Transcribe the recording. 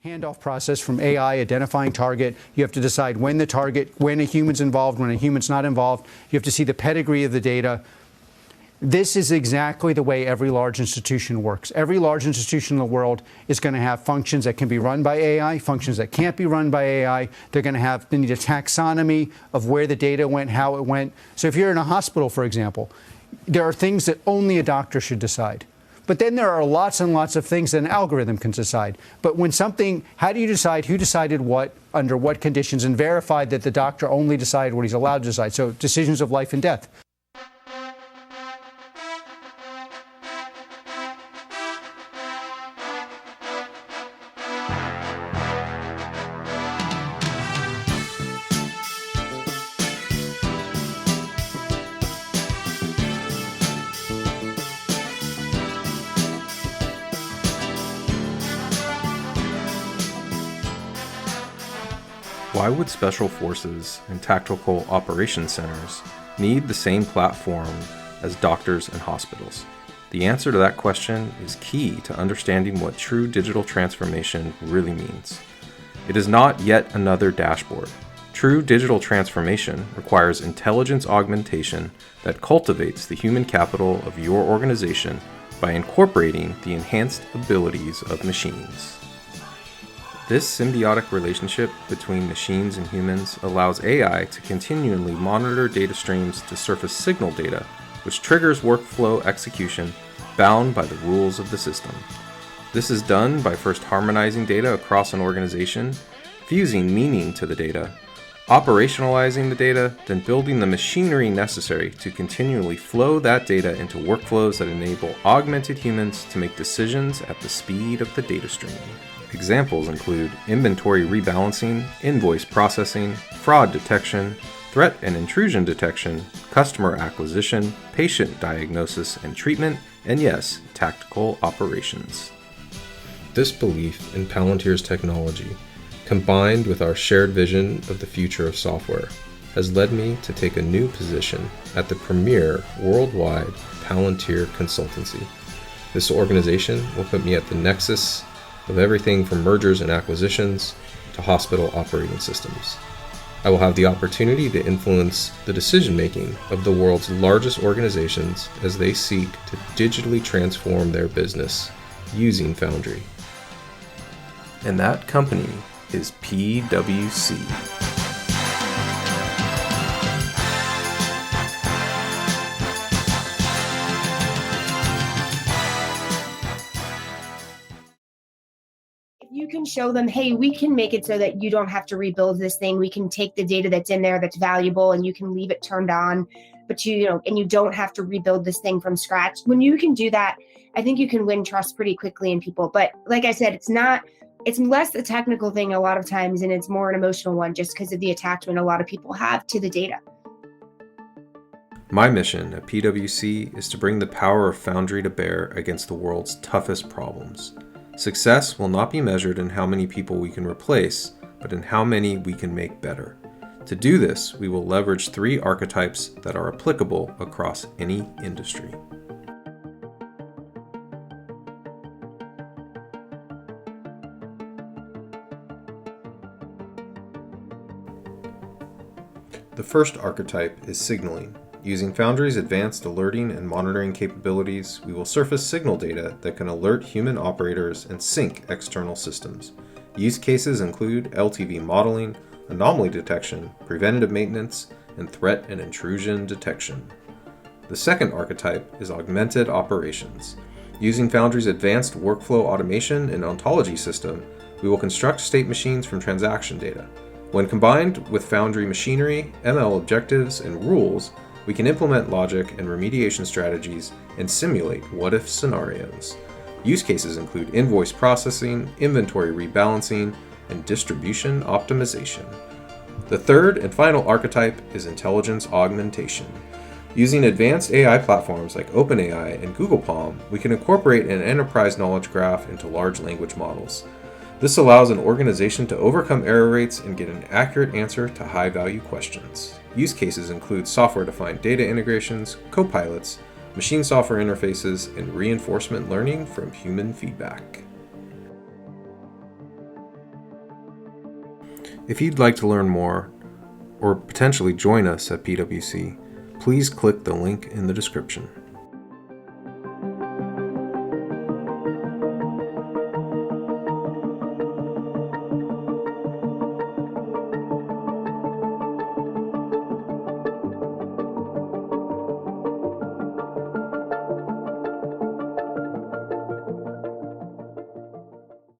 Handoff process from AI, identifying target. You have to decide when a human's involved, when a human's not involved. You have to see the pedigree of the data. This is exactly the way every large institution works. Every large institution in the world is going to have functions that can be run by AI, functions that can't be run by AI. They need a taxonomy of where the data went, how it went. So if you're in a hospital, for example, there are things that only a doctor should decide. But then there are lots and lots of things that an algorithm can decide. But how do you decide who decided what, under what conditions, and verify that the doctor only decided what he's allowed to decide? So decisions of life and death. Why would special forces and tactical operations centers need the same platform as doctors and hospitals? The answer to that question is key to understanding what true digital transformation really means. It is not yet another dashboard. True digital transformation requires intelligence augmentation that cultivates the human capital of your organization by incorporating the enhanced abilities of machines. This symbiotic relationship between machines and humans allows AI to continually monitor data streams to surface signal data, which triggers workflow execution bound by the rules of the system. This is done by first harmonizing data across an organization, fusing meaning to the data, operationalizing the data, then building the machinery necessary to continually flow that data into workflows that enable augmented humans to make decisions at the speed of the data stream. Examples include inventory rebalancing, invoice processing, fraud detection, threat and intrusion detection, customer acquisition, patient diagnosis and treatment, and yes, tactical operations. This belief in Palantir's technology, combined with our shared vision of the future of software, has led me to take a new position at the premier worldwide Palantir consultancy. This organization will put me at the nexus of everything from mergers and acquisitions to hospital operating systems. I will have the opportunity to influence the decision-making of the world's largest organizations as they seek to digitally transform their business using Foundry. And that company is PwC. You can show them, hey, we can make it so that you don't have to rebuild this thing. We can take the data that's in there that's valuable and you can leave it turned on, but and you don't have to rebuild this thing from scratch. When you can do that, I think you can win trust pretty quickly in people. But like I said, it's less a technical thing a lot of times, and it's more an emotional one just because of the attachment a lot of people have to the data. My mission at PwC is to bring the power of Foundry to bear against the world's toughest problems. Success will not be measured in how many people we can replace, but in how many we can make better. To do this, we will leverage 3 archetypes that are applicable across any industry. The first archetype is signaling. Using Foundry's advanced alerting and monitoring capabilities, we will surface signal data that can alert human operators and sync external systems. Use cases include LTV modeling, anomaly detection, preventative maintenance, and threat and intrusion detection. The second archetype is augmented operations. Using Foundry's advanced workflow automation and ontology system, we will construct state machines from transaction data. When combined with Foundry machinery, ML objectives, and rules, we can implement logic and remediation strategies and simulate what-if scenarios. Use cases include invoice processing, inventory rebalancing, and distribution optimization. The third and final archetype is intelligence augmentation. Using advanced AI platforms like OpenAI and Google Palm, we can incorporate an enterprise knowledge graph into large language models. This allows an organization to overcome error rates and get an accurate answer to high-value questions. Use cases include software-defined data integrations, copilots, machine software interfaces, and reinforcement learning from human feedback. If you'd like to learn more or potentially join us at PwC, please click the link in the description.